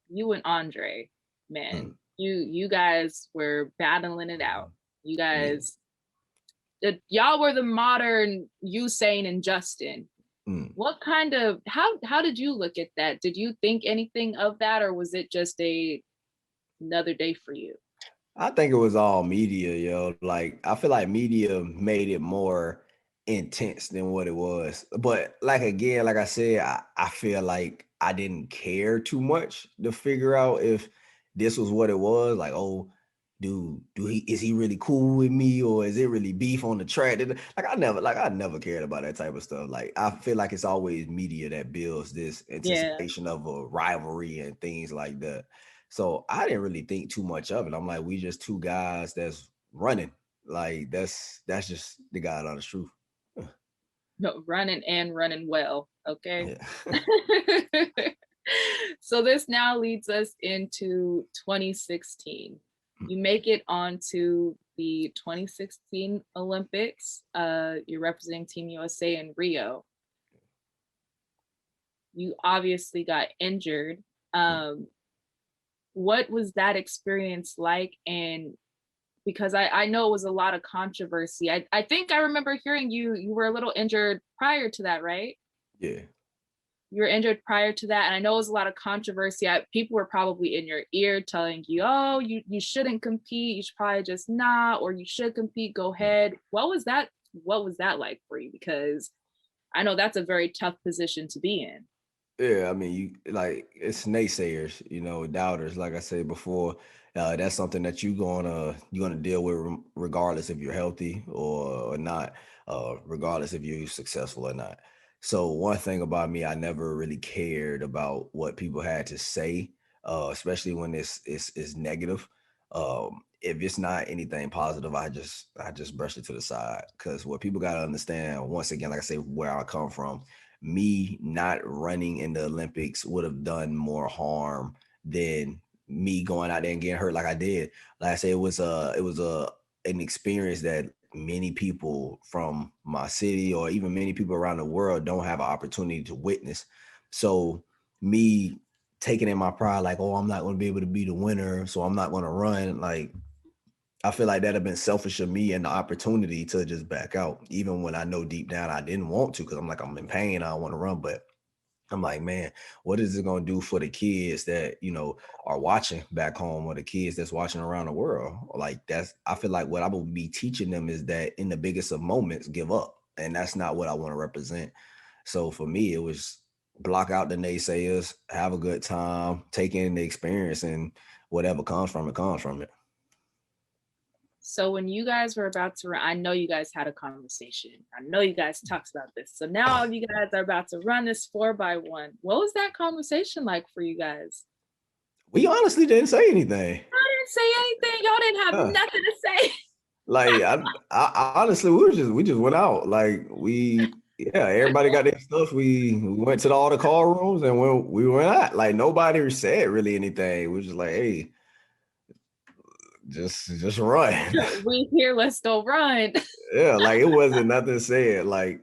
you and Andre, man, Mm, you guys were battling it out. You yeah. guys, y'all were the modern Usain and Justin. Mm. What kind of how did you look at that? Did you think anything of that, or was it just another day for you? I think it was all media, yo. Like I feel like media made it more intense than what it was. But like again, like I said, I feel like I didn't care too much to figure out if this was what it was. Like, oh, do he is he really cool with me or is it really beef on the track? I never cared about that type of stuff. Like I feel like it's always media that builds this Yeah. anticipation of a rivalry and things like that. So I didn't really think too much of it. I'm like, we just two guys that's running. Like that's just the God honest truth. No, running and running well. Okay. Yeah. So this now leads us into 2016. You make it onto the 2016 Olympics. You're representing Team USA in Rio. You obviously got injured. Um, what was that experience like? And because I know it was a lot of controversy. I think I remember hearing you were a little injured prior to that, right? Yeah. You were injured prior to that, and I know it was a lot of controversy. People were probably in your ear telling you, "Oh, you shouldn't compete. You should probably just not, or you should compete. Go ahead." What was that? What was that like for you? Because I know that's a very tough position to be in. Yeah, I mean, you like it's naysayers, doubters. Like I said before, that's something that you're gonna deal with regardless if you're healthy or not, regardless if you're successful or not. So one thing about me, I never really cared about what people had to say, especially when it's negative. If it's not anything positive, I just brush it to the side because what people gotta understand, once again, like I say, where I come from, me not running in the Olympics would have done more harm than me going out there and getting hurt like I did. Like I said, it was a an experience that many people from my city or even many people around the world don't have an opportunity to witness. So me taking in my pride, like, oh, I'm not going to be able to be the winner, so I'm not going to run. Like I feel like that'd have been selfish of me and the opportunity to just back out, even when I know deep down I didn't want to, because I'm like, I'm in pain, I don't want to run. But I'm like, man, what is it gonna do for the kids that, are watching back home or the kids that's watching around the world? Like I feel like what I would be teaching them is that in the biggest of moments, give up. And that's not what I want to represent. So for me, it was block out the naysayers, have a good time, take in the experience, and whatever comes from it comes from it. So when you guys were about to run, I know you guys had a conversation. I know you guys talked about this. So now you guys are about to run this 4x1. What was that conversation like for you guys? We honestly didn't say anything. I didn't say anything. Y'all didn't have Huh. nothing to say. Like I honestly, we just went out. Like yeah, everybody got their stuff. We went to all the call rooms and we went out. Like nobody said really anything. We were just like, hey, just run. We here, let's go run. Yeah, like it wasn't nothing said. Like